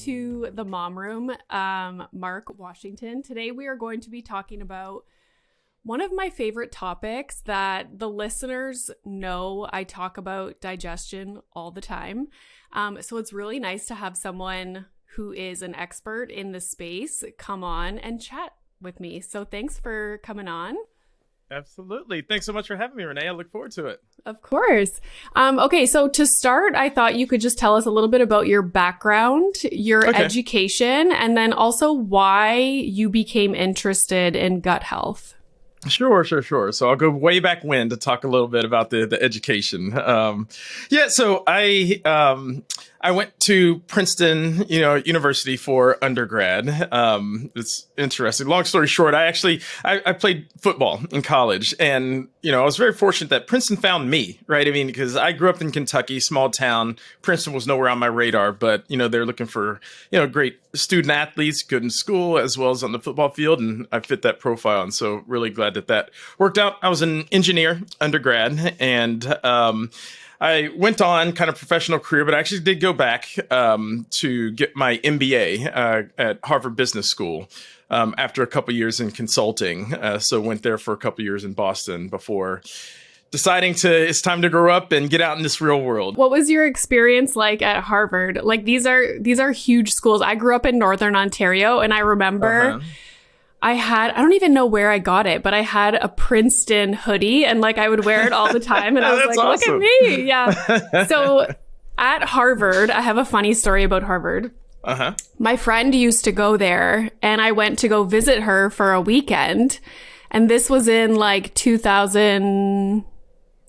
to the Mom Room, Marc Washington. Today we are going to be talking about one of my favorite topics that the listeners know I talk about digestion all the time. So it's really nice to have someone who is an expert in the space come on and chat with me. So thanks for coming on. Absolutely. Thanks so much for having me, Renee. I look forward to it. Of course. Okay, so to start, I thought you could just tell us a little bit about your background, your education, and then also why you became interested in gut health. Sure. So I'll go way back when to talk a little bit about the education. So I went to Princeton, University for undergrad. It's interesting. Long story short, I played football in college, and I was very fortunate that Princeton found me, right? I mean, because I grew up in Kentucky, small town. Princeton was nowhere on my radar, but they're looking for great student athletes, good in school as well as on the football field, and I fit that profile, and so really glad that worked out. I was an engineer undergrad, and I went on kind of professional career, but I actually did go back to get my MBA at Harvard Business School after a couple years in consulting. So went there for a couple years in Boston before deciding it's time to grow up and get out in this real world. What was your experience like at Harvard? Like these are huge schools. I grew up in Northern Ontario, and I remember I don't even know where I got it, but I had a Princeton hoodie, and I would wear it all the time. And I was like, awesome. Look at me. Yeah. So at Harvard, I have a funny story about Harvard. My friend used to go there, and I went to go visit her for a weekend. And this was in 2000.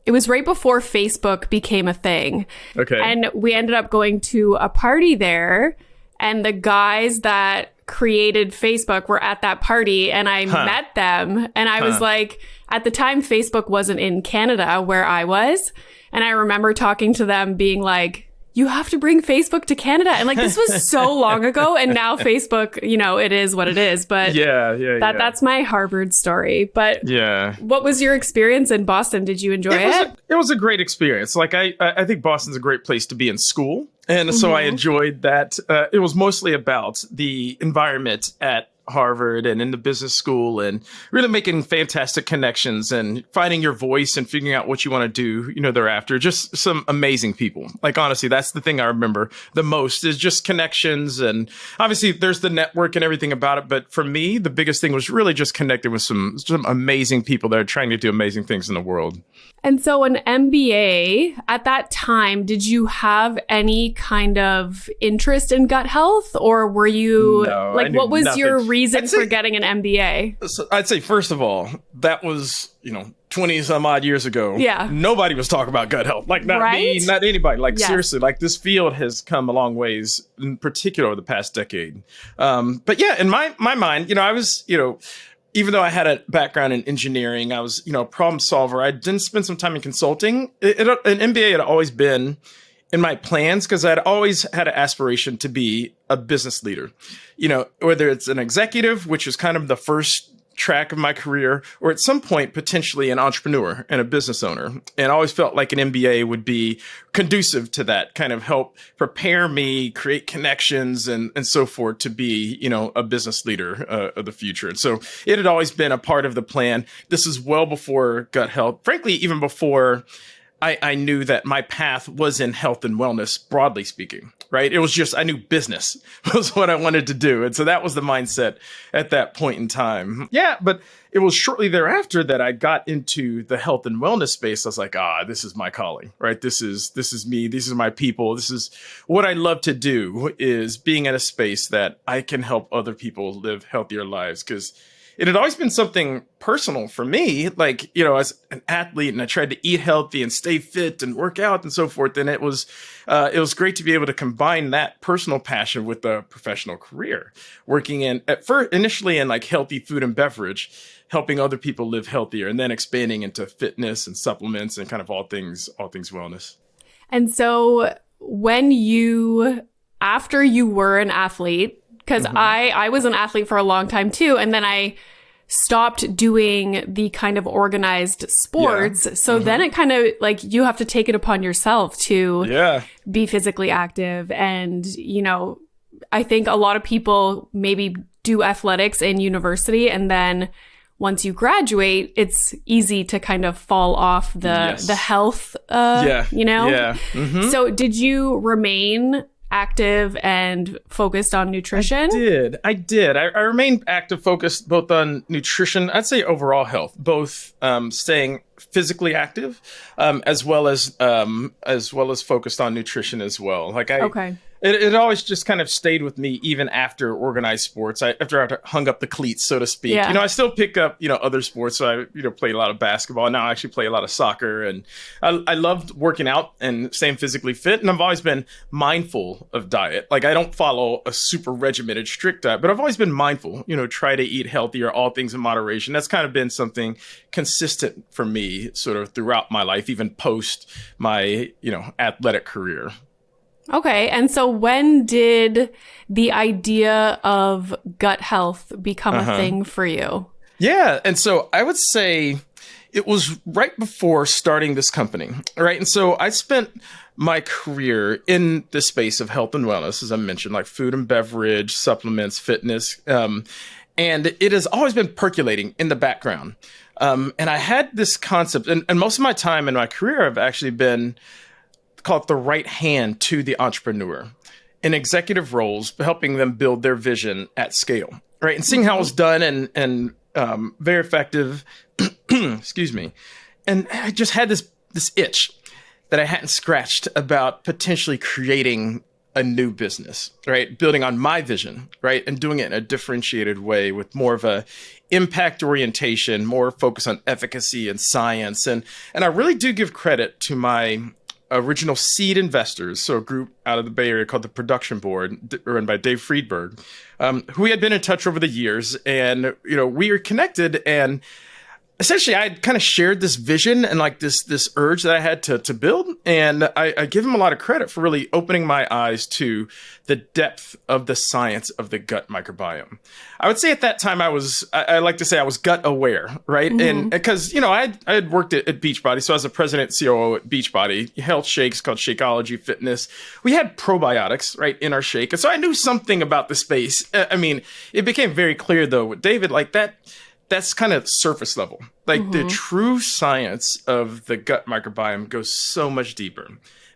It was right before Facebook became a thing. Okay. And we ended up going to a party there, and the guys that created Facebook were at that party, and I met them, and I was like, at the time Facebook wasn't in Canada where I was, and I remember talking to them being like, you have to bring Facebook to Canada, and this was so long ago, and now Facebook, it is what it is, but that's my Harvard story. But what was your experience in Boston? Did you enjoy it? It was a great experience. I think Boston's a great place to be in school. And so I enjoyed that. It was mostly about the environment at Harvard and in the business school, and really making fantastic connections and finding your voice and figuring out what you want to do, thereafter. Just some amazing people. Honestly, that's the thing I remember the most is just connections. And obviously there's the network and everything about it. But for me, the biggest thing was really just connecting with some amazing people that are trying to do amazing things in the world. And so an MBA, at that time, did you have any kind of interest in gut health, or were you what was nothing. Your reason for getting an MBA? So I'd say, first of all, that was, 20 some odd years ago. Yeah. Nobody was talking about gut health. Not me, not anybody. Seriously, this field has come a long ways, in particular over the past decade. But yeah, in my mind, I was, even though I had a background in engineering, I was, a problem solver. I didn't spend some time in consulting. An MBA had always been in my plans because I'd always had an aspiration to be a business leader. Whether it's an executive, which is kind of the first track of my career, or at some point potentially an entrepreneur and a business owner. And I always felt like an MBA would be conducive to that, kind of help prepare me, create connections and so forth to be, a business leader of the future. And so it had always been a part of the plan. This is well before gut health, frankly, even before I knew that my path was in health and wellness, broadly speaking, right? It was just, I knew business was what I wanted to do. And so that was the mindset at that point in time. Yeah, but it was shortly thereafter that I got into the health and wellness space. I was like, this is my calling, right? This is me. These are my people. This is what I love to do, is being in a space that I can help other people live healthier lives. Because it had always been something personal for me, as an athlete, and I tried to eat healthy and stay fit and work out and so forth. And it was great to be able to combine that personal passion with a professional career, working initially in healthy food and beverage, helping other people live healthier, and then expanding into fitness and supplements and kind of all things wellness. And so after you were an athlete, because I was an athlete for a long time too, and then I stopped doing the kind of organized sports. Yeah. So then it kind of you have to take it upon yourself to be physically active and, I think a lot of people maybe do athletics in university, and then once you graduate, it's easy to kind of fall off the health, you know? Yeah. Mm-hmm. So did you remain active and focused on nutrition? I did. I remained active, focused both on nutrition, I'd say overall health, both staying physically active, as well as focused on nutrition as well. It always just kind of stayed with me even after organized sports. After I hung up the cleats, so to speak. Yeah. I still pick up, other sports. So I, played a lot of basketball. Now I actually play a lot of soccer. And I loved working out and staying physically fit. And I've always been mindful of diet. Like, I don't follow a super regimented, strict diet, but I've always been mindful, try to eat healthier, all things in moderation. That's kind of been something consistent for me sort of throughout my life, even post my, athletic career. Okay. And so when did the idea of gut health become a thing for you? Yeah. And so I would say it was right before starting this company, right? And so I spent my career in the space of health and wellness, as I mentioned, like food and beverage, supplements, fitness. And it has always been percolating in the background. And I had this concept, and most of my time in my career, I've actually been called the right hand to the entrepreneur in executive roles, helping them build their vision at scale, right? And seeing how it was done and very effective, excuse me. And I just had this itch that I hadn't scratched about potentially creating a new business, right? Building on my vision, right? And doing it in a differentiated way with more of a impact orientation, more focus on efficacy and science. And I really do give credit to my original seed investors, so a group out of the Bay Area called the Production Board, run by Dave Friedberg, who we had been in touch over the years. And, we were connected, and essentially I kind of shared this vision and like this urge that I had to build. And I give him a lot of credit for really opening my eyes to the depth of the science of the gut microbiome. I would say at that time I like to say I was gut aware, right? Mm-hmm. And because, I had worked at Beachbody. So I was the president and COO at Beachbody, health shakes called Shakeology Fitness. We had probiotics, right, in our shake. And so I knew something about the space. I mean, it became very clear though with David, like that's kind of surface level. Like the true science of the gut microbiome goes so much deeper.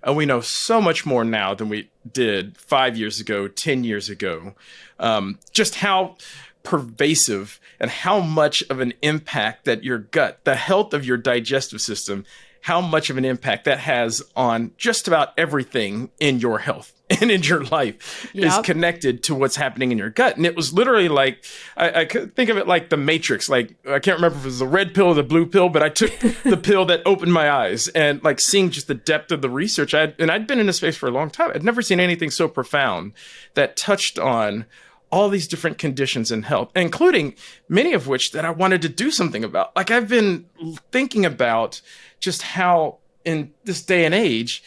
And we know so much more now than we did 5 years ago, 10 years ago. Just how pervasive and how much of an impact that your gut, the health of your digestive system, how much of an impact that has on just about everything in your health and in your life is connected to what's happening in your gut. And it was literally like, I could think of it like the Matrix. Like, I can't remember if it was the red pill or the blue pill, but I took the pill that opened my eyes, and like seeing just the depth of the research. I'd been in this space for a long time. I'd never seen anything so profound that touched on all these different conditions in health, including many of which that I wanted to do something about. Like, I've been thinking about just how in this day and age,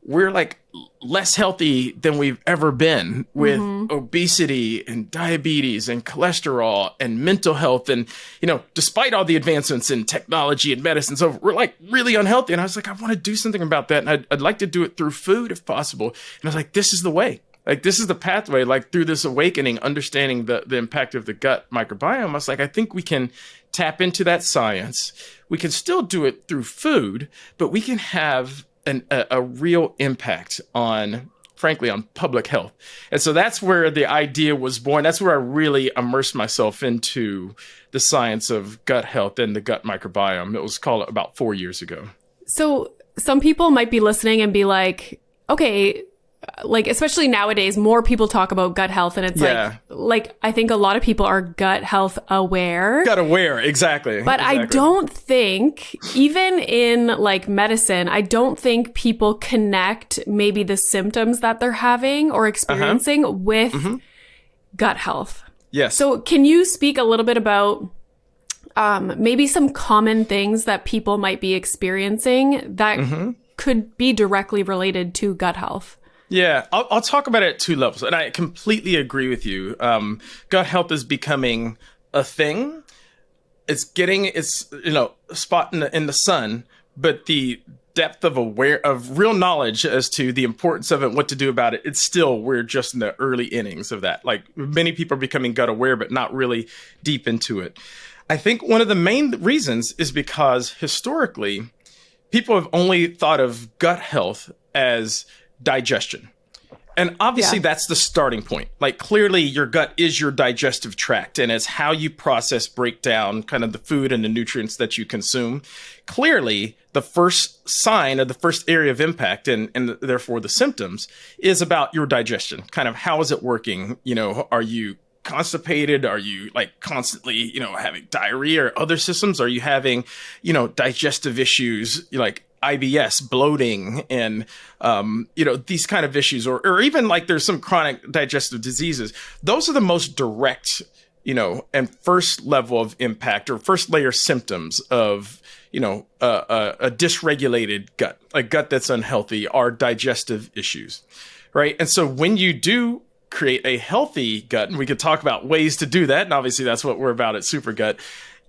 we're like less healthy than we've ever been with obesity and diabetes and cholesterol and mental health. And, despite all the advancements in technology and medicine, so we're like really unhealthy. And I was like, I want to do something about that. And I'd like to do it through food if possible. And I was like, this is the way. Like, this is the pathway, like through this awakening, understanding the impact of the gut microbiome. I was like, I think we can tap into that science. We can still do it through food, but we can have a real impact on, frankly, on public health. And so that's where the idea was born. That's where I really immersed myself into the science of gut health and the gut microbiome. It was called about 4 years ago. So some people might be listening and be like, okay, like, especially nowadays, more people talk about gut health, and it's like I think a lot of people are gut health aware. Gut aware, exactly. But I don't think, even in like medicine, I don't think people connect maybe the symptoms that they're having or experiencing with gut health. Yes. So can you speak a little bit about maybe some common things that people might be experiencing that could be directly related to gut health? Yeah, I'll talk about it at two levels. And I completely agree with you. Gut health is becoming a thing. It's getting its spot in the sun, but the depth of real knowledge as to the importance of it, what to do about it, it's still, we're just in the early innings of that. Like, many people are becoming gut aware, but not really deep into it. I think one of the main reasons is because historically, people have only thought of gut health as digestion. And obviously that's the starting point. Like, clearly your gut is your digestive tract, and it's how you process, break down kind of the food and the nutrients that you consume. Clearly, the first sign of the first area of impact and therefore the symptoms is about your digestion. Kind of, how is it working? You know, are you constipated? Are you like constantly, you know, having diarrhea or other systems? Are you having, you know, digestive issues like IBS, bloating, and, you know, these kind of issues, or even like there's some chronic digestive diseases. Those are the most direct, you know, and first level of impact or first layer symptoms of, you know, a dysregulated gut, a gut that's unhealthy, are digestive issues, right? And so when you do create a healthy gut, and we could talk about ways to do that, and obviously that's what we're about at SuperGut,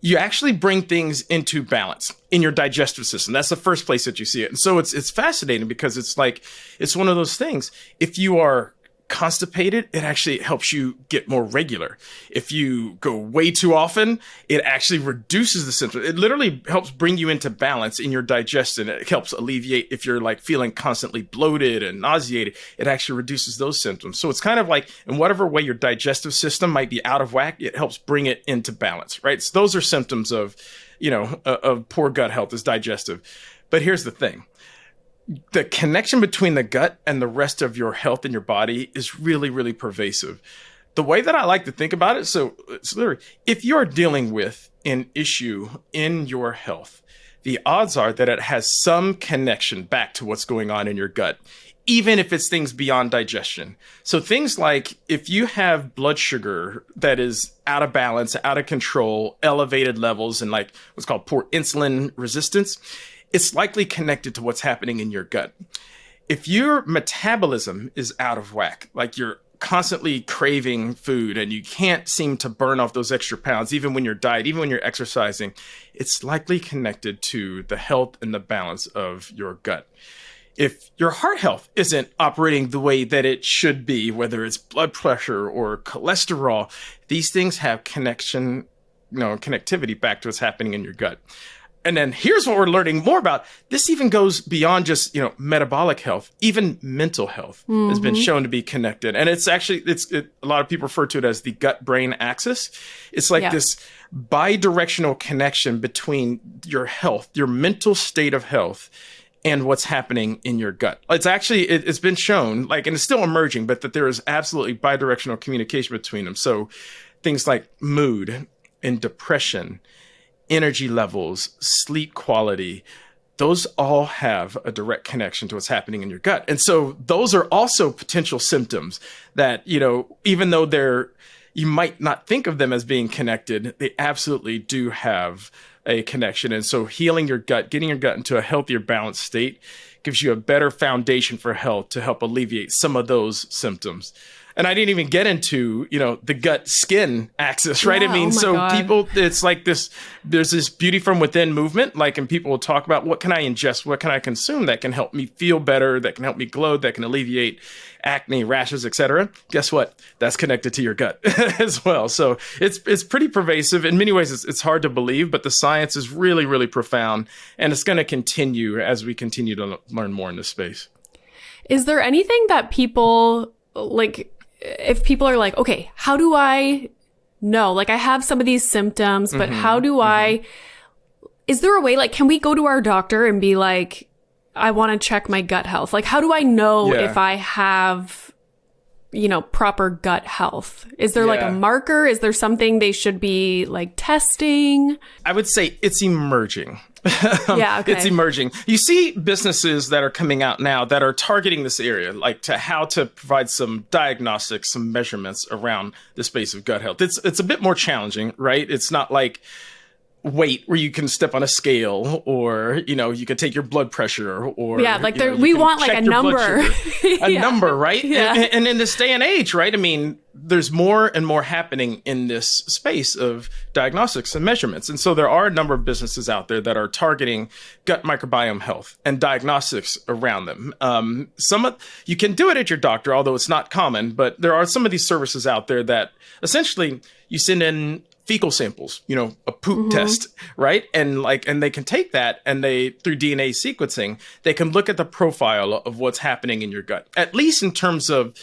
you actually bring things into balance in your digestive system. That's the first place that you see it. And so it's fascinating because it's like, it's one of those things. If you are constipated, it actually helps you get more regular. If you go way too often, it actually reduces the symptoms. It literally helps bring you into balance in your digestion. It helps alleviate if you're like feeling constantly bloated and nauseated. It actually reduces those symptoms. So it's kind of like, in whatever way your digestive system might be out of whack, it helps bring it into balance, right? So those are symptoms of, you know, of poor gut health, is digestive. But here's the thing. The connection between the gut and the rest of your health in your body is really, really pervasive. The way that I like to think about it, so it's literally, if you're dealing with an issue in your health, the odds are that it has some connection back to what's going on in your gut, even if it's things beyond digestion. So things like, if you have blood sugar that is out of balance, out of control, elevated levels, and like what's called poor insulin resistance, it's likely connected to what's happening in your gut. If your metabolism is out of whack, like you're constantly craving food and you can't seem to burn off those extra pounds, even when you're dieting, even when you're exercising, it's likely connected to the health and the balance of your gut. If your heart health isn't operating the way that it should be, whether it's blood pressure or cholesterol, these things have connectivity back to what's happening in your gut. And then here's what we're learning more about. This even goes beyond just, you know, metabolic health. Even mental health has been shown to be connected. And it's actually, a lot of people refer to it as the gut-brain axis. It's like this bi-directional connection between your health, your mental state of health, and what's happening in your gut. It's actually, it's been shown, like, and it's still emerging, but that there is absolutely bi-directional communication between them. So things like mood and depression, energy levels, sleep quality, those all have a direct connection to what's happening in your gut. And so those are also potential symptoms that, you know, even though you might not think of them as being connected, they absolutely do have a connection. And so healing your gut, getting your gut into a healthier, balanced state, gives you a better foundation for health to help alleviate some of those symptoms. And I didn't even get into, you know, the gut skin axis, right? Yeah, I mean, people, it's like this, there's this beauty from within movement, like, and people will talk about, what can I ingest? What can I consume that can help me feel better, that can help me glow, that can alleviate acne, rashes, etc. Guess what? That's connected to your gut as well. So it's pretty pervasive. In many ways, it's hard to believe, but the science is really, really profound. And it's going to continue as we continue to learn more in this space. Is there anything that people, like, if people are like, okay, how do I know? Like, I have some of these symptoms, but how do is there a way, like, can we go to our doctor and be like, I want to check my gut health? Like, how do I know if I have, you know, proper gut health? Is there like a marker? Is there something they should be like testing? I would say it's emerging. It's emerging. You see businesses that are coming out now that are targeting this area, like to how to provide some diagnostics, some measurements around the space of gut health. It's a bit more challenging, right? It's not like weight where you can step on a scale, or you could take your blood pressure, or we want like a number. A number, right? Yeah. And in this day and age, right, I mean, there's more and more happening in this space of diagnostics and measurements. And so there are a number of businesses out there that are targeting gut microbiome health and diagnostics around them. You can do it at your doctor, although it's not common, but there are some of these services out there that essentially you send in fecal samples, a poop test, right? And they can take that, and through DNA sequencing, they can look at the profile of what's happening in your gut, at least in terms of,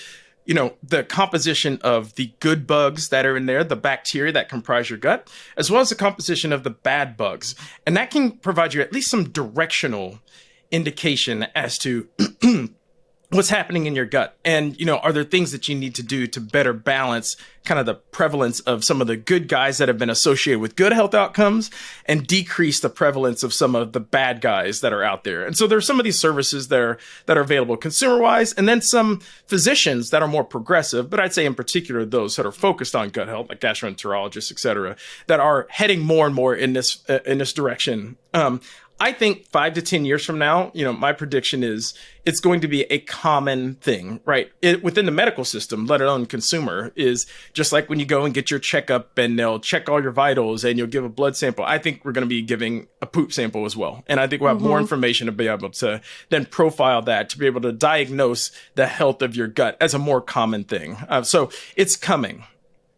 the composition of the good bugs that are in there, the bacteria that comprise your gut, as well as the composition of the bad bugs. And that can provide you at least some directional indication as to what's happening in your gut. And, are there things that you need to do to better balance kind of the prevalence of some of the good guys that have been associated with good health outcomes and decrease the prevalence of some of the bad guys that are out there? And so there's some of these services that are available consumer wise, and then some physicians that are more progressive, but I'd say in particular those that are focused on gut health, like gastroenterologists, et cetera, that are heading more and more in this direction. I think 5 to 10 years from now, my prediction is it's going to be a common thing, right? Within the medical system, let alone consumer, is just like when you go and get your checkup and they'll check all your vitals and you'll give a blood sample. I think we're going to be giving a poop sample as well. And I think we'll have more information to be able to then profile that, to be able to diagnose the health of your gut as a more common thing. So it's coming.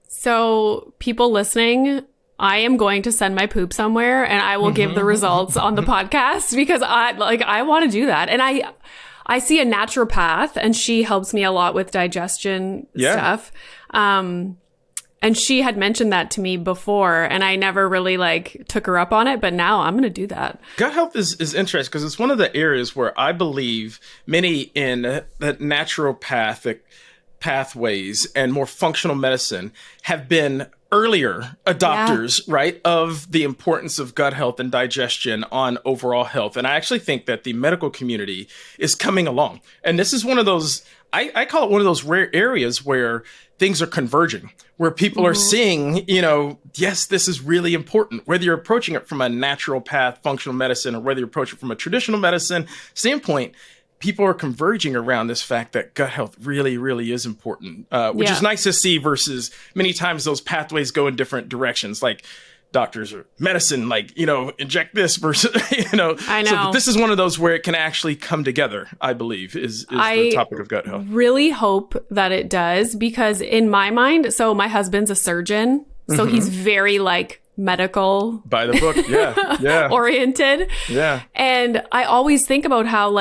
So people listening, I am going to send my poop somewhere, and I will give the results on the podcast, because I want to do that. And I see a naturopath, and she helps me a lot with digestion stuff. And she had mentioned that to me before, and I never really took her up on it, but now I'm going to do that. Gut health is interesting because it's one of the areas where I believe many in the naturopathic pathways and more functional medicine have been earlier adopters, right, of the importance of gut health and digestion on overall health. And I actually think that the medical community is coming along. And this is one of those, I call it one of those rare areas where things are converging, where people are seeing, yes, this is really important, whether you're approaching it from a natural path, functional medicine, or whether you approach it from a traditional medicine standpoint. People are converging around this fact that gut health really, really is important, which is nice to see, versus many times those pathways go in different directions, like doctors or medicine, inject this versus, I know. So this is one of those where it can actually come together, I believe, is the topic of gut health. I really hope that it does, because in my mind, so my husband's a surgeon, so he's very medical by the book, oriented. Yeah. And I always think about how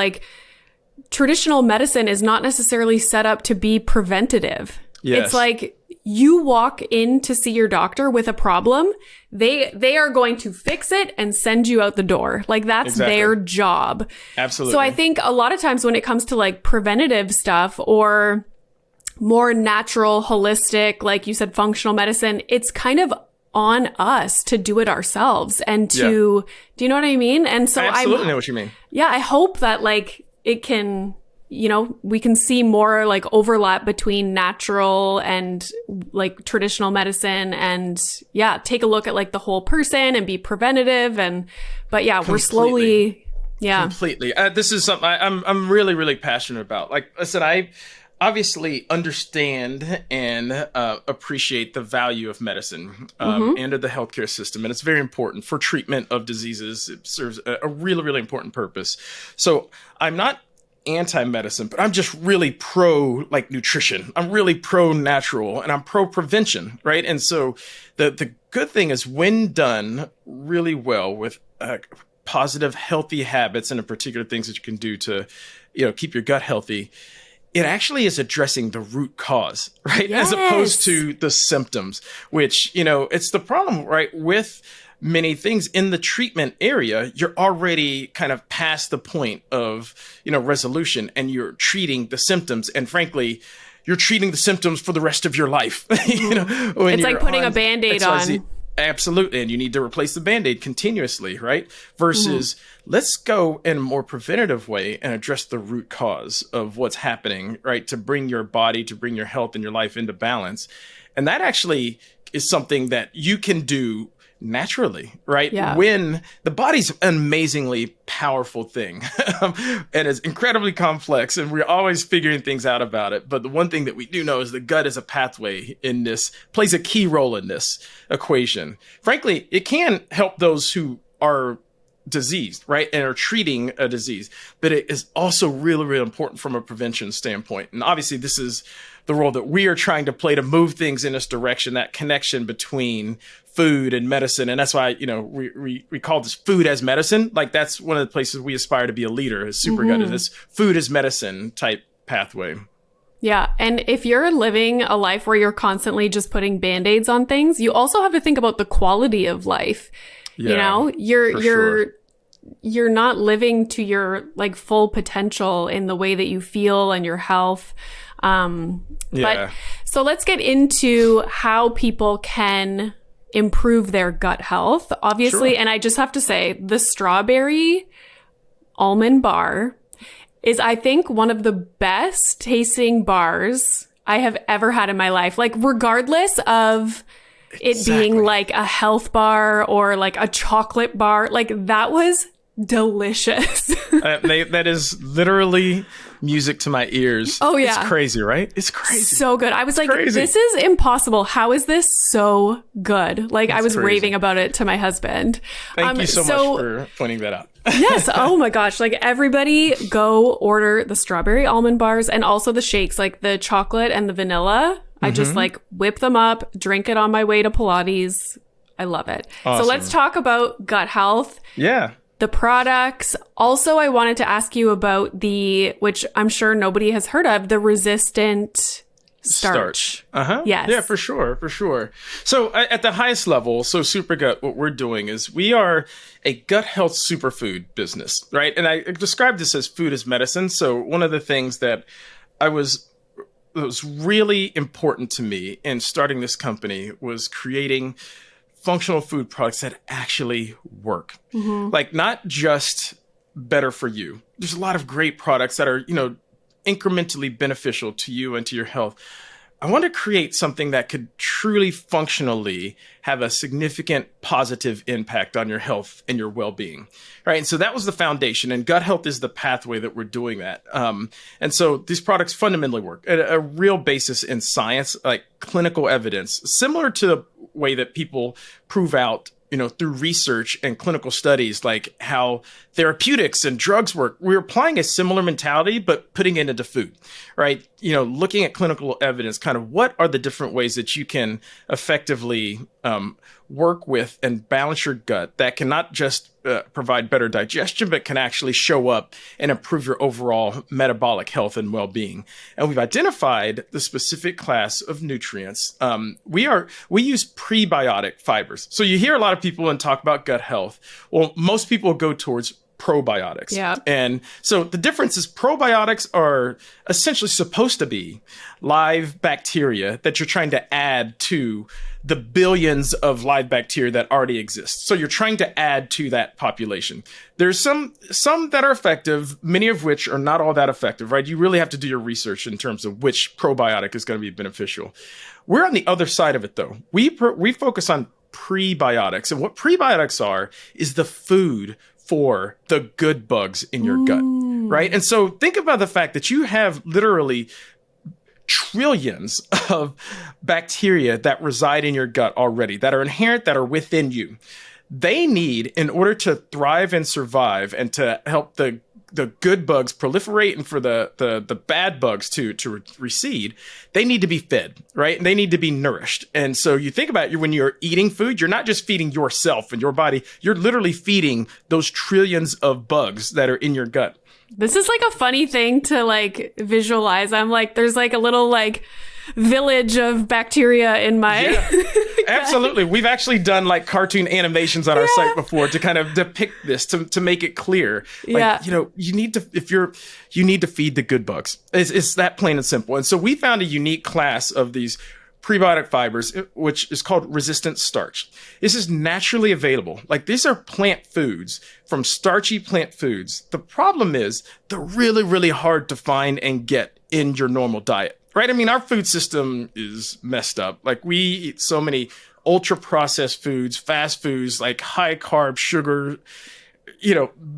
traditional medicine is not necessarily set up to be preventative. Yes. It's you walk in to see your doctor with a problem, they are going to fix it and send you out the door. That's their job. Absolutely. So I think a lot of times when it comes to preventative stuff or more natural, holistic, like you said, functional medicine, it's kind of on us to do it ourselves and to, do you know what I mean? And so I absolutely know what you mean. Yeah. I hope that it can, we can see more overlap between natural and traditional medicine, and take a look at the whole person and be preventative. But completely. We're slowly, completely. This is something I'm really, really passionate about. Like I said, I obviously understand and appreciate the value of medicine and of the healthcare system. And it's very important for treatment of diseases. It serves a really, really important purpose. So I'm not anti-medicine, but I'm just really pro nutrition. I'm really pro natural, and I'm pro prevention, right? And so the good thing is, when done really well with positive, healthy habits, and in particular things that you can do to, keep your gut healthy, it actually is addressing the root cause, right? Yes. As opposed to the symptoms, which, it's the problem, right? With many things in the treatment area, you're already kind of past the point of, resolution, and you're treating the symptoms. And frankly, you're treating the symptoms for the rest of your life. It's like putting a Band-Aid on. Absolutely. And you need to replace the Band-Aid continuously, right? Versus let's go in a more preventative way and address the root cause of what's happening, right? To bring your body, to bring your health and your life into balance. And that actually is something that you can do naturally, right? Yeah. When the body's an amazingly powerful thing and it's incredibly complex, and we're always figuring things out about it. But the one thing that we do know is the gut is a pathway in this, plays a key role in this equation. Frankly, it can help those who are diseased, right, and are treating a disease, but it is also really, really important from a prevention standpoint. And obviously, this is the role that we are trying to play to move things in this direction, that connection between food and medicine. And that's why, we call this food as medicine. Like, that's one of the places we aspire to be a leader, is SuperGut, is this food as medicine type pathway. Yeah. And if you're living a life where you're constantly just putting Band-Aids on things, you also have to think about the quality of life. Yeah, you're not living to your like full potential in the way that you feel and your health. But so let's get into how people can improve their gut health, obviously. Sure. And I just have to say, the strawberry almond bar is, I think, one of the best tasting bars I have ever had in my life. Like, regardless of it being like a health bar or like a chocolate bar, like, that was delicious. That is literally music to my ears. Oh yeah. It's crazy, right? It's crazy. So good. I was like, this is impossible. How is this so good? Like, I was raving about it to my husband. Thank you so much for pointing that out. Yes. Oh my gosh. Like, everybody go order the strawberry almond bars and also the shakes, like the chocolate and the vanilla. I just like whip them up, drink it on my way to Pilates. I love it. Awesome. So let's talk about gut health. Yeah. The products. Also, I wanted to ask you about which I'm sure nobody has heard of, the resistant starch. Yes. Yeah, for sure. So at the highest level, so SuperGut, what we're doing is we are a gut health superfood business, right? And I describe this as food as medicine. So one of the things that was really important to me in starting this company was creating functional food products that actually work. Like, not just better for you. There's a lot of great products that are, incrementally beneficial to you and to your health. I want to create something that could truly functionally have a significant positive impact on your health and your well-being, right? And so that was the foundation, and gut health is the pathway that we're doing that. And so these products fundamentally work at a real basis in science, like clinical evidence, similar to the way that people prove out, through research and clinical studies, like how therapeutics and drugs work. We're applying a similar mentality, but putting it into food, right? Looking at clinical evidence, kind of what are the different ways that you can effectively work with and balance your gut that can not just provide better digestion, but can actually show up and improve your overall metabolic health and well-being. And we've identified the specific class of nutrients. We use prebiotic fibers. So you hear a lot of people talk about gut health. Well, most people go towards probiotics. Yeah. And so the difference is probiotics are essentially supposed to be live bacteria that you're trying to add to the billions of live bacteria that already exist. So you're trying to add to that population. There's some that are effective, many of which are not all that effective, right? You really have to do your research in terms of which probiotic is going to be beneficial. We're on the other side of it, though. We focus on prebiotics. And what prebiotics are is the food for the good bugs in your gut, right? And so think about the fact that you have literally trillions of bacteria that reside in your gut already, that are inherent, that are within you. They need, in order to thrive and survive and to help the good bugs proliferate and for the bad bugs to recede, they need to be fed, right? And they need to be nourished. And so you think about it, when you're eating food, you're not just feeding yourself and your body, you're literally feeding those trillions of bugs that are in your gut. This is like a funny thing to like visualize. I'm like, there's like a little like village of bacteria in my Absolutely. We've actually done like cartoon animations on our site before to kind of depict this, to make it clear. Like, you need to feed the good bugs. It's that plain and simple. And so we found a unique class of these prebiotic fibers, which is called resistant starch. This is naturally available. Like, these are plant foods from starchy plant foods. The problem is they're really, really hard to find and get in your normal diet, right? I mean, our food system is messed up. Like, we eat so many ultra processed foods, fast foods, like high carb, sugar,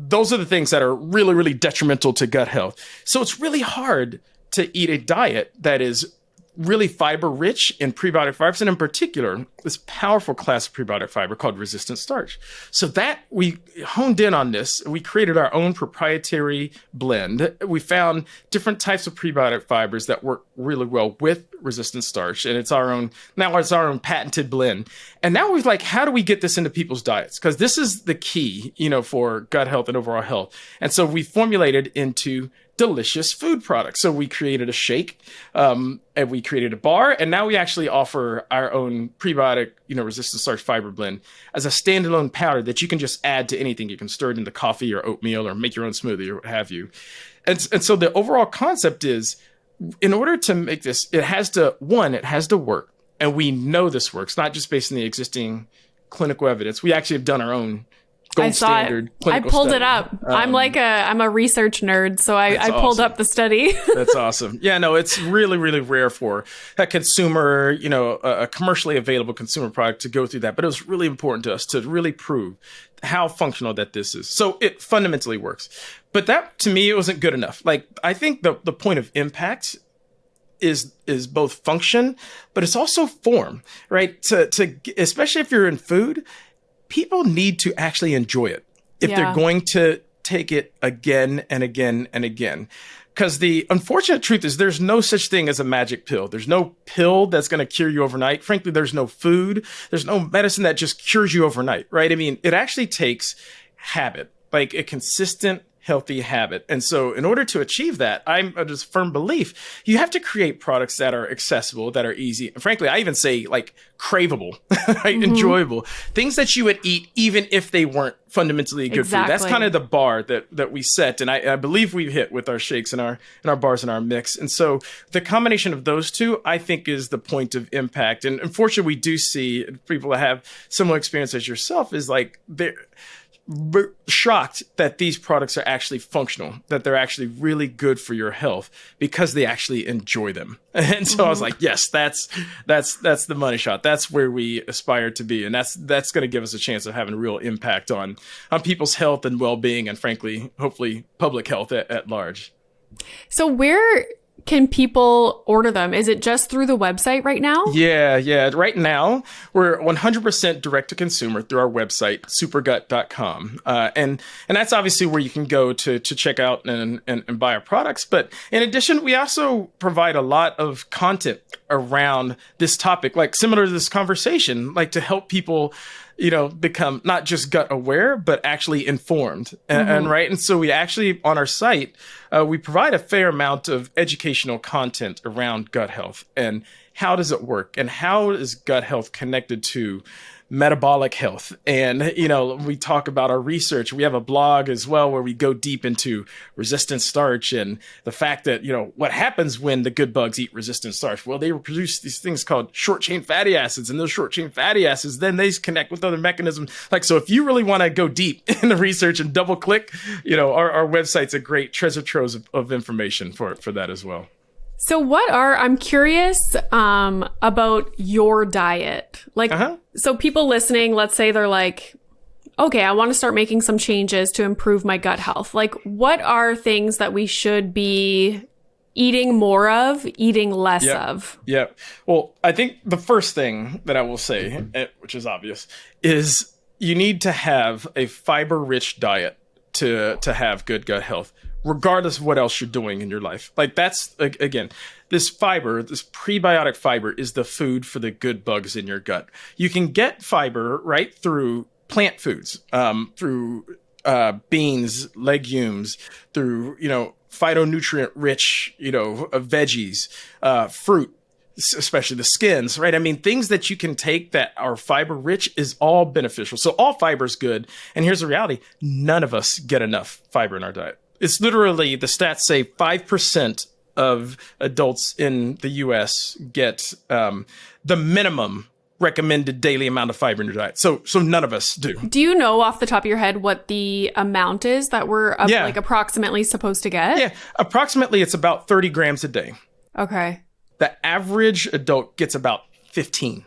those are the things that are really, really detrimental to gut health. So it's really hard to eat a diet that is really fiber rich in prebiotic fibers, and in particular, this powerful class of prebiotic fiber called resistant starch. So that we honed in on this. We created our own proprietary blend. We found different types of prebiotic fibers that work really well with resistant starch, and it's our own patented blend. And now we're like, how do we get this into people's diets? Because this is the key, for gut health and overall health. And so we formulated into delicious food products. So we created a shake, and we created a bar, and now we actually offer our own prebiotic, resistant starch fiber blend as a standalone powder that you can just add to anything. You can stir it into coffee or oatmeal or make your own smoothie or what have you. And so the overall concept is, in order to make this, it has to work. And we know this works, not just based on the existing clinical evidence. We actually have done our own gold standard clinical study. I pulled it up. I'm a research nerd, so I pulled up the study. That's awesome. Yeah, no, it's really, really rare for a consumer, a commercially available consumer product to go through that. But it was really important to us to really prove how functional that this is. So it fundamentally works. But that, to me, it wasn't good enough. Like, I think the point of impact is both function, but it's also form, right? To especially if you're in food, people need to actually enjoy it if they're going to take it again and again and again. Because the unfortunate truth is there's no such thing as a magic pill. There's no pill that's going to cure you overnight. Frankly, there's no food. There's no medicine that just cures you overnight, right? I mean, it actually takes habit, like a consistent, healthy habit. And so in order to achieve that, I'm of this firm belief, you have to create products that are accessible, that are easy. And frankly, I even say like craveable, right? Enjoyable. Things that you would eat even if they weren't fundamentally good food. That's kind of the bar that we set. And I believe we've hit with our shakes and our bars and our mix. And so the combination of those two, I think, is the point of impact. And unfortunately, we do see people that have similar experience as yourself is like we're shocked that these products are actually functional, that they're actually really good for your health because they actually enjoy them. And so I was like, yes, that's the money shot. That's where we aspire to be. And that's going to give us a chance of having a real impact on people's health and well-being, and frankly, hopefully public health at large. So where can people order them? Is it just through the website right now? Yeah. Right now, we're 100% direct to consumer through our website, SuperGut.com. And that's obviously where you can go to check out and buy our products. But in addition, we also provide a lot of content around this topic, like similar to this conversation, like to help people become not just gut aware, but actually informed. And right. And so we actually, on our site, we provide a fair amount of educational content around gut health and how does it work and how is gut health connected to metabolic health. And, we talk about our research. We have a blog as well where we go deep into resistant starch and the fact that, what happens when the good bugs eat resistant starch. Well, they produce these things called short chain fatty acids, and those short chain fatty acids, then they connect with other mechanisms. So if you really want to go deep in the research and double click, our website's a great treasure trove of information for that as well. So I'm curious about your diet. So people listening, let's say they're like, okay, I want to start making some changes to improve my gut health. Like, what are things that we should be eating more of, eating less of? Yeah. Well, I think the first thing that I will say, which is obvious, is you need to have a fiber-rich diet to have good gut health, regardless of what else you're doing in your life. That's, again, this fiber, this prebiotic fiber is the food for the good bugs in your gut. You can get fiber right through plant foods, through beans, legumes, through, phytonutrient rich, veggies, fruit, especially the skins, right? I mean, things that you can take that are fiber rich is all beneficial. So all fiber is good. And here's the reality. None of us get enough fiber in our diet. It's literally, the stats say 5% of adults in the US get the minimum recommended daily amount of fiber in your diet. So none of us do. Do you know off the top of your head what the amount is that we're approximately supposed to get? Yeah, approximately it's about 30 grams a day. Okay. The average adult gets about 15.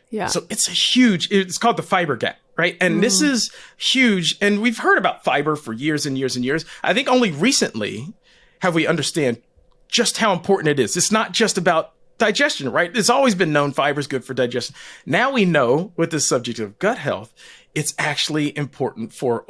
Yeah. So it's called the fiber gap, right? And this is huge. And we've heard about fiber for years and years and years. I think only recently have we understand just how important it is. It's not just about digestion, right? It's always been known fiber is good for digestion. Now we know with the subject of gut health, it's actually important for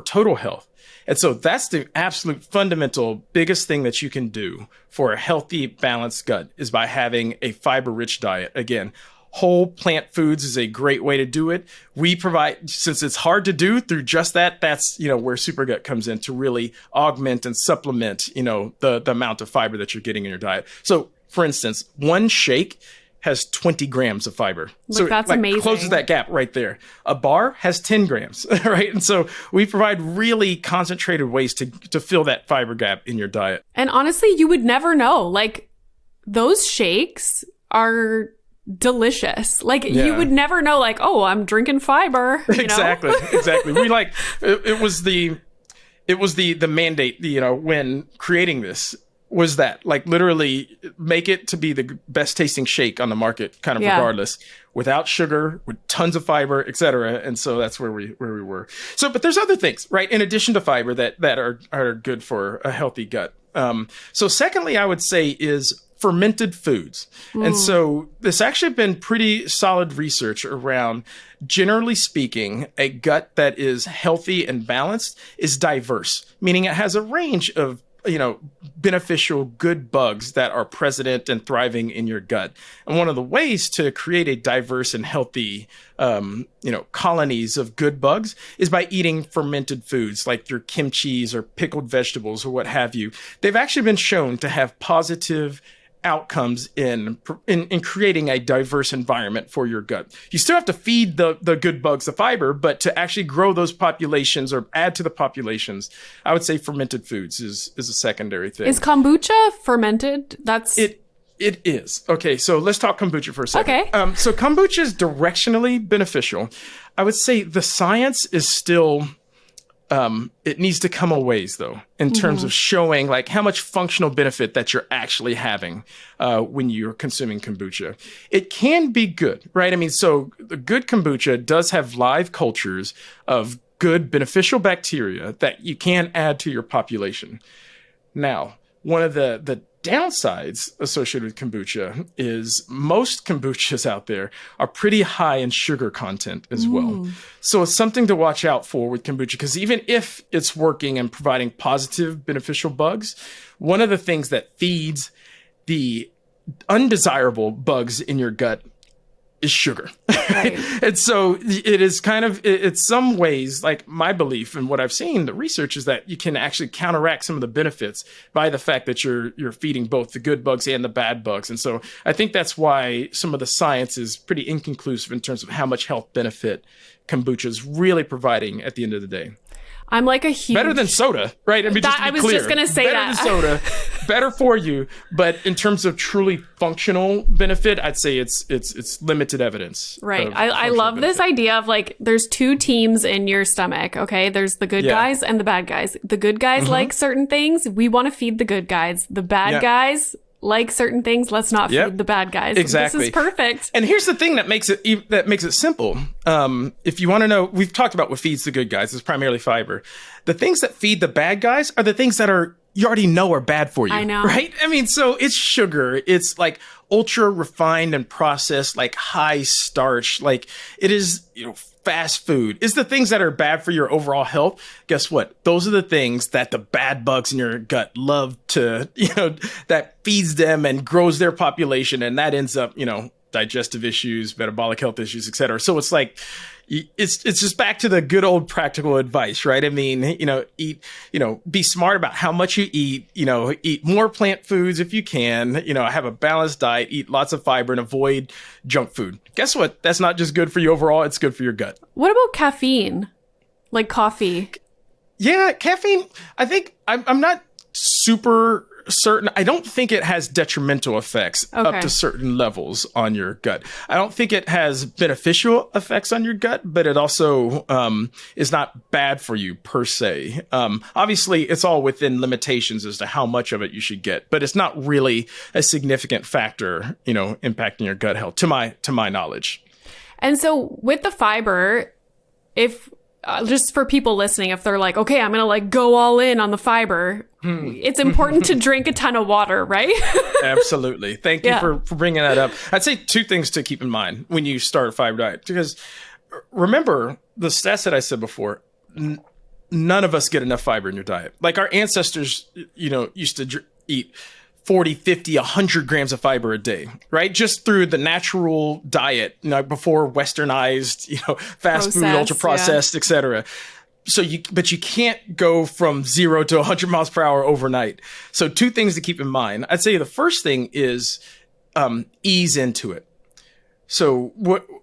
total health. And so that's the absolute fundamental biggest thing that you can do for a healthy, balanced gut is by having a fiber-rich diet. Again, whole plant foods is a great way to do it. We provide, since it's hard to do through just that, that's, where SuperGut comes in to really augment and supplement, the amount of fiber that you're getting in your diet. So for instance, one shake has 20 grams of fiber. So that's amazing. Closes that gap right there. A bar has 10 grams, right? And so we provide really concentrated ways to fill that fiber gap in your diet. And honestly, you would never know. Like, those shakes are delicious. Like, you would never know, like, oh, I'm drinking fiber. Exactly. We it was the mandate, when creating this, was that like literally make it to be the best tasting shake on the market, kind of regardless, without sugar, with tons of fiber, etc. And so that's where we were. So, but there's other things, right? In addition to fiber that are good for a healthy gut. So secondly, I would say is fermented foods. And so this actually been pretty solid research around, generally speaking, a gut that is healthy and balanced is diverse, meaning it has a range of beneficial good bugs that are present and thriving in your gut. And one of the ways to create a diverse and healthy, colonies of good bugs is by eating fermented foods like your kimchis or pickled vegetables or what have you. They've actually been shown to have positive outcomes in creating a diverse environment for your gut. You still have to feed the good bugs the fiber, but to actually grow those populations or add to the populations, I would say fermented foods is a secondary thing. Is kombucha fermented? It is. Okay, so let's talk kombucha for a second. Okay. So kombucha is directionally beneficial. I would say the science is still it needs to come a ways, though, in terms of showing like how much functional benefit that you're actually having when you're consuming kombucha. It can be good, right? I mean, so the good kombucha does have live cultures of good beneficial bacteria that you can add to your population. Now, one of the downsides associated with kombucha is most kombuchas out there are pretty high in sugar content as well. So it's something to watch out for with kombucha, because even if it's working and providing positive beneficial bugs, one of the things that feeds the undesirable bugs in your gut is sugar. Right. And so it is kind of, it's some ways, like my belief and what I've seen, the research is that you can actually counteract some of the benefits by the fact that you're feeding both the good bugs and the bad bugs. And so I think that's why some of the science is pretty inconclusive in terms of how much health benefit kombucha is really providing at the end of the day. I'm like a huge... Better than soda, right? I mean, just to be I was clear, just going to say better that. Better than soda, better for you. But in terms of truly functional benefit, I'd say it's limited evidence. Right. I love benefit. This idea of like, there's two teams in your stomach, okay? There's the good guys and the bad guys. The good guys like certain things. We want to feed the good guys. The bad guys like certain things. Let's not feed the bad guys. Exactly. This is perfect. And here's the thing that makes it simple. If you want to know, we've talked about what feeds the good guys. It's primarily fiber. The things that feed the bad guys are the things that you already know are bad for you. I know. Right? I mean, so it's sugar. It's like ultra refined and processed, like high starch. Like it is, fast food. It's the things that are bad for your overall health. Guess what? Those are the things that the bad bugs in your gut love to, that feeds them and grows their population. And that ends up, digestive issues, metabolic health issues, et cetera. So it's like, it's just back to the good old practical advice, right? I mean, eat, be smart about how much you eat, eat more plant foods if you can, have a balanced diet, eat lots of fiber and avoid junk food. Guess what? That's not just good for you overall. It's good for your gut. What about caffeine? Like coffee? Yeah, caffeine. I think I'm not super certain. I don't think it has detrimental effects up to certain levels on your gut. I don't think it has beneficial effects on your gut, but it also is not bad for you per se. Obviously, it's all within limitations as to how much of it you should get, but it's not really a significant factor, impacting your gut health, to my knowledge. And so with the fiber, if just for people listening, if they're like, okay, I'm going to like go all in on the fiber, it's important to drink a ton of water, right? Absolutely. Thank you for bringing that up. I'd say 2 things to keep in mind when you start a fiber diet, because remember the stats that I said before, none of us get enough fiber in your diet. Like our ancestors, used to eat 40, 50, 100 grams of fiber a day, right? Just through the natural diet, before westernized, fast food, ultra processed, et cetera. So but you can't go from 0 to 100 miles per hour overnight. So 2 things to keep in mind. I'd say the first thing is ease into it. So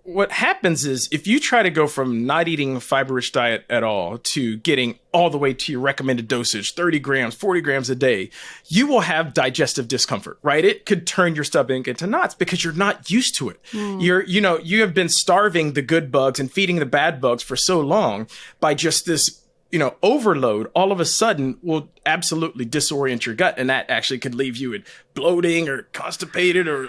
what happens is if you try to go from not eating a fiber-rich diet at all to getting all the way to your recommended dosage, 30 grams, 40 grams a day, you will have digestive discomfort, right? It could turn your stomach into knots because you're not used to it. You have been starving the good bugs and feeding the bad bugs for so long by just this overload, all of a sudden will absolutely disorient your gut. And that actually could leave you with bloating or constipated or,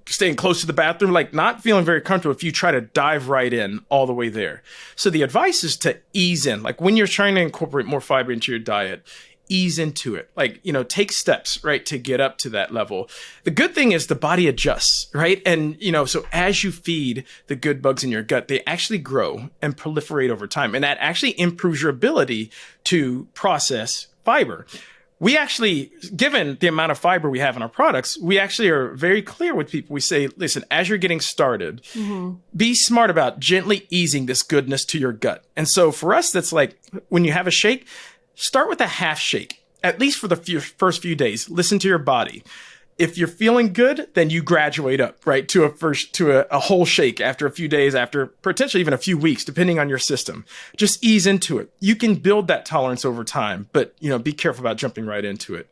staying close to the bathroom, like not feeling very comfortable if you try to dive right in all the way there. So the advice is to ease in. Like when you're trying to incorporate more fiber into your diet, ease into it. Like, take steps, right, to get up to that level. The good thing is the body adjusts, right? And, so as you feed the good bugs in your gut, they actually grow and proliferate over time. And that actually improves your ability to process fiber. We actually, given the amount of fiber we have in our products, we actually are very clear with people. We say, listen, as you're getting started, be smart about gently easing this goodness to your gut. And so for us, that's like when you have a shake, start with a half shake, at least for the first few days. Listen to your body. If you're feeling good, then you graduate up, right, to a whole shake after a few days, after potentially even a few weeks, depending on your system. Just ease into it. You can build that tolerance over time, but be careful about jumping right into it.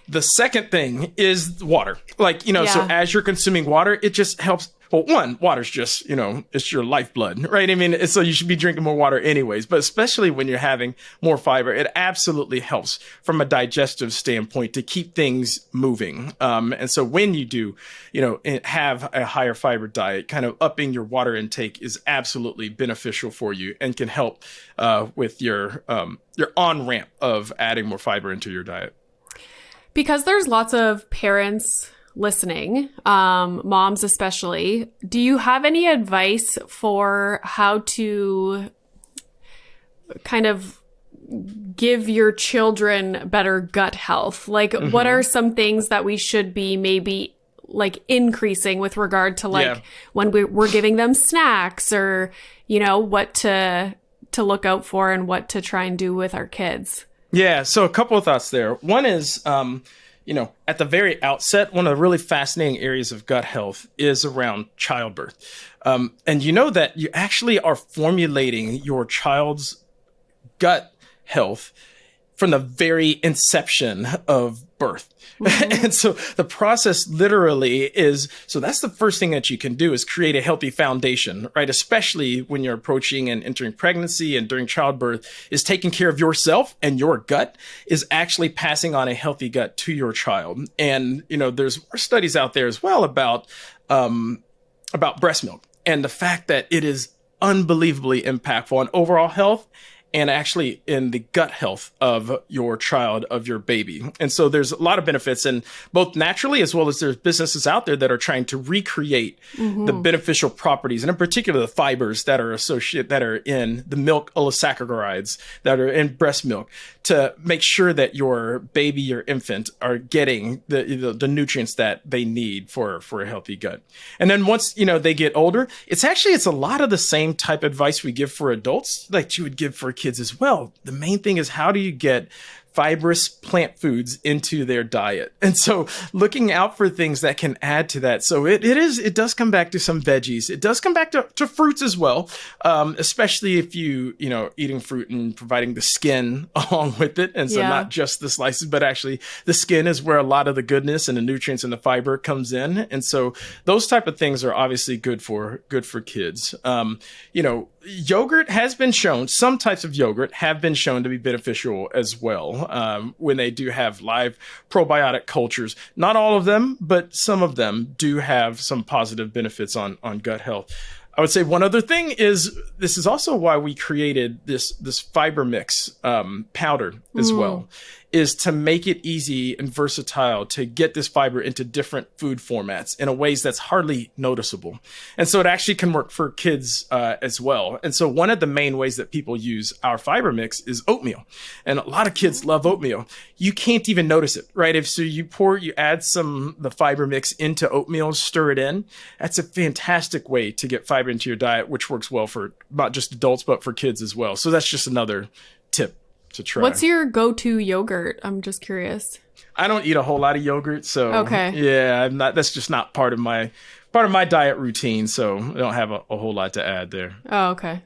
The second thing is water. So as you're consuming water, it just helps. Well, one, water's just, it's your lifeblood, right? I mean, so you should be drinking more water anyways, but especially when you're having more fiber, it absolutely helps from a digestive standpoint to keep things moving. And so when you do, have a higher fiber diet, kind of upping your water intake is absolutely beneficial for you and can help with your on-ramp of adding more fiber into your diet. Because there's lots of parents listening, moms especially, do you have any advice for how to kind of give your children better gut health? Like, what are some things that we should be maybe like increasing with regard to when we're giving them snacks or, what to look out for and what to try and do with our kids? Yeah. So a couple of thoughts there. One is, at the very outset, one of the really fascinating areas of gut health is around childbirth. And that you actually are formulating your child's gut health from the very inception of birth. And so the process literally is, so that's the first thing that you can do is create a healthy foundation, right? Especially when you're approaching and entering pregnancy and during childbirth, is taking care of yourself and your gut is actually passing on a healthy gut to your child. And, there's more studies out there as well about breast milk and the fact that it is unbelievably impactful on overall health and actually in the gut health of your child, of your baby. And so there's a lot of benefits, and both naturally as well as there's businesses out there that are trying to recreate the beneficial properties, and in particular the fibers that are in the milk oligosaccharides that are in breast milk, to make sure that your baby, your infant, are getting the nutrients that they need for a healthy gut. And then once they get older, it's a lot of the same type of advice we give for adults like you would give for kids as well. The main thing is, how do you get fibrous plant foods into their diet? And so looking out for things that can add to that. So it does come back to some veggies. It does come back to fruits as well, especially if eating fruit and providing the skin along with it. And so not just the slices, but actually the skin is where a lot of the goodness and the nutrients and the fiber comes in. And so those type of things are obviously good for kids. Yogurt has been shown, some types of yogurt have been shown to be beneficial as well. well when they do have live probiotic cultures. Not all of them, but some of them do have some positive benefits on gut health. I would say one other thing is this is also why we created this fiber mix powder as well, is to make it easy and versatile to get this fiber into different food formats in a ways that's hardly noticeable. And so it actually can work for kids as well. And so one of the main ways that people use our fiber mix is oatmeal. And a lot of kids love oatmeal. You can't even notice it, right? You add the fiber mix into oatmeal, stir it in. That's a fantastic way to get fiber into your diet, which works well for not just adults, but for kids as well. So that's just another tip to try. What's your go-to yogurt? I'm just curious. I don't eat a whole lot of yogurt, so okay. Yeah, that's just not part of my diet routine, so I don't have a whole lot to add there. Oh, okay.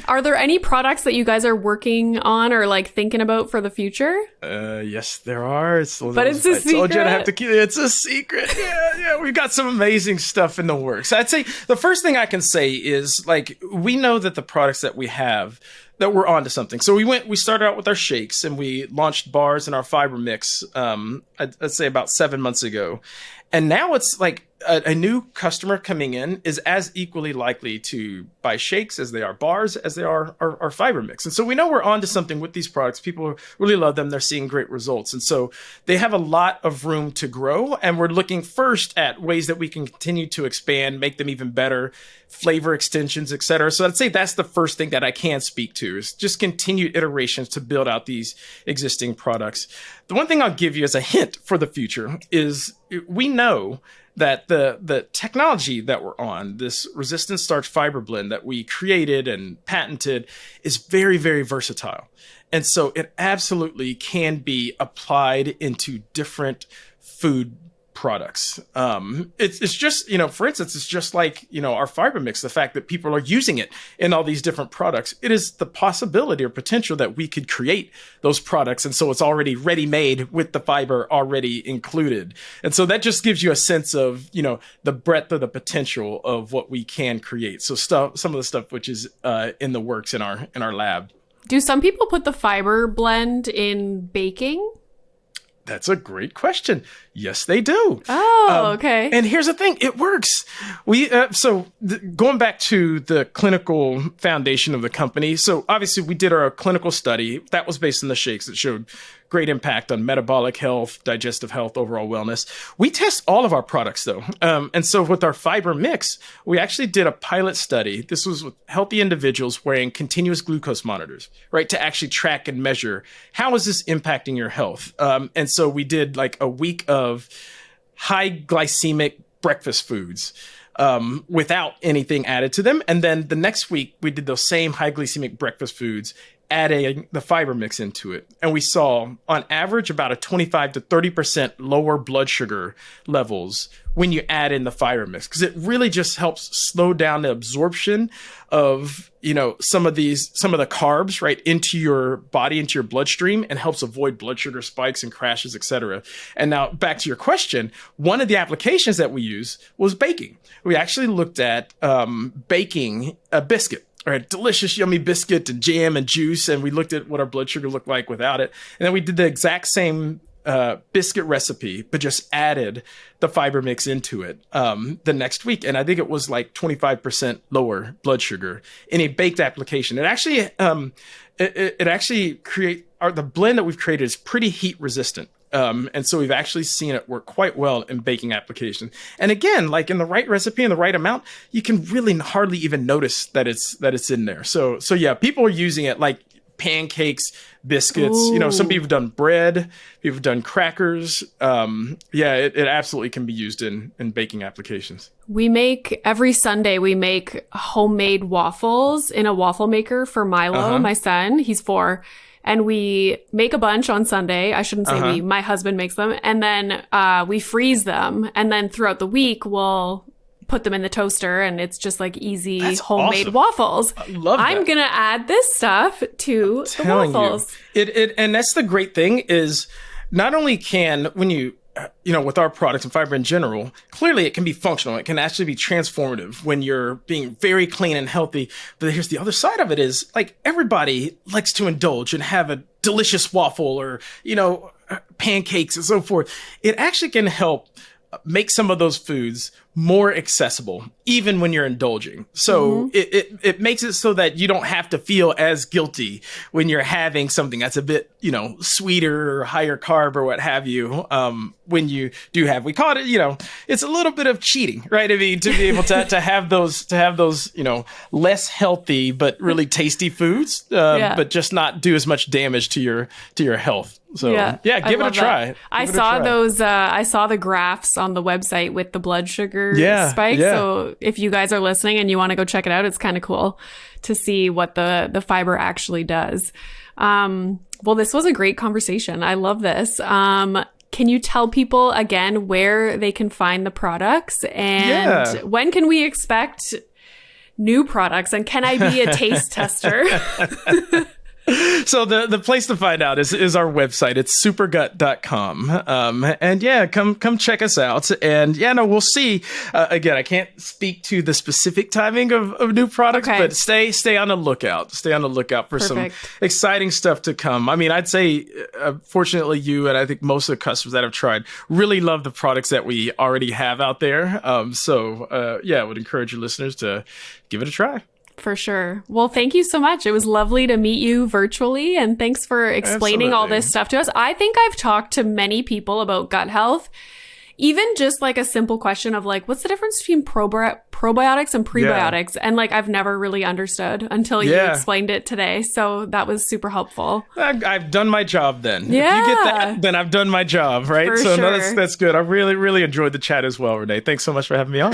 Are there any products that you guys are working on or like thinking about for the future? Yes, there are. But it's a secret. I told you I have to keep it. It's a secret. Yeah. We've got some amazing stuff in the works. I'd say the first thing I can say is like we know that the products that we have, that we're onto something. So we started out with our shakes and we launched bars and our fiber mix, I'd say about 7 months ago. And now it's like a new customer coming in is as equally likely to buy shakes as they are bars, as they are our fiber mix. And so we know we're onto something with these products. People really love them. They're seeing great results. And so they have a lot of room to grow. And we're looking first at ways that we can continue to expand, make them even better, flavor extensions, et cetera. So I'd say that's the first thing that I can speak to is just continued iterations to build out these existing products. The one thing I'll give you as a hint for the future is we know that the technology that we're on, this resistant starch fiber blend that we created and patented, is very, very versatile. And so it absolutely can be applied into different food products. It's just, for instance, it's just like, our fiber mix, the fact that people are using it in all these different products. It is the possibility or potential that we could create those products. And so it's already ready-made with the fiber already included. And so that just gives you a sense of, the breadth of the potential of what we can create. So some of the stuff which is in the works in our lab. Do some people put the fiber blend in baking? That's a great question. Yes, they do. Oh, okay. And here's the thing. It works. Going back to the clinical foundation of the company. So obviously we did our clinical study that was based on the shakes that showed great impact on metabolic health, digestive health, overall wellness. We test all of our products though. And so with our fiber mix, we actually did a pilot study. This was with healthy individuals wearing continuous glucose monitors, right? To actually track and measure how is this impacting your health. And so we did like a week of high glycemic breakfast foods without anything added to them. And then the next week we did those same high glycemic breakfast foods, adding the fiber mix into it. And we saw on average about a 25 to 30% lower blood sugar levels when you add in the fiber mix, because it really just helps slow down the absorption of, some of the carbs right into your body, into your bloodstream, and helps avoid blood sugar spikes and crashes, et cetera. And now back to your question, one of the applications that we use was baking. We actually looked at baking a biscuit. Or a delicious, yummy biscuit and jam and juice. And we looked at what our blood sugar looked like without it. And then we did the exact same biscuit recipe, but just added the fiber mix into it the next week. And I think it was like 25% lower blood sugar in a baked application. It actually, the blend that we've created is pretty heat resistant. And so we've actually seen it work quite well in baking applications. And again, like in the right recipe and the right amount, you can really hardly even notice that it's in there. So yeah, people are using it like pancakes, biscuits. Ooh. Some people have done bread, people have done crackers. It absolutely can be used in baking applications. Every Sunday, we make homemade waffles in a waffle maker for Milo, my son. He's 4. And we make a bunch on Sunday. I shouldn't say we. My husband makes them. And then we freeze them. And then throughout the week, we'll put them in the toaster. And it's just like easy homemade waffles. I love that. I'm going to add this stuff to the waffles. And that's the great thing is not only can, when you with our products and fiber in general, clearly it can be functional. It can actually be transformative when you're being very clean and healthy. But here's the other side of it is, like, everybody likes to indulge and have a delicious waffle or, pancakes and so forth. It actually can help make some of those foods more accessible, even when you're indulging. So it makes it so that you don't have to feel as guilty when you're having something that's a bit, sweeter or higher carb or what have you. When you do have, we call it, it's a little bit of cheating, right? I mean, to be able to have those, less healthy but really tasty foods, but just not do as much damage to your health. So give it a try. I saw the graphs on the website with the blood sugar spike. Yeah. So if you guys are listening and you want to go check it out, it's kind of cool to see what the fiber actually does. Well, this was a great conversation. I love this. Can you tell people again where they can find the products and when can we expect new products? And can I be a taste tester? So the place to find out is our website. It's supergut.com. And come check us out. And we'll see. Again, I can't speak to the specific timing of new products, but stay on the lookout. Stay on the lookout for some exciting stuff to come. I mean, I'd say, fortunately, you and I think most of the customers that have tried really love the products that we already have out there. I would encourage your listeners to give it a try. For sure. Well, thank you so much. It was lovely to meet you virtually, and thanks for explaining all this stuff to us. I think I've talked to many people about gut health, even just like a simple question of like, what's the difference between probiotics and prebiotics? And like, I've never really understood until you explained it today. So that was super helpful. I've done my job then. Yeah. If you get that, then I've done my job, right? For sure. That's good. I really, really enjoyed the chat as well, RENEE. Thanks so much for having me on.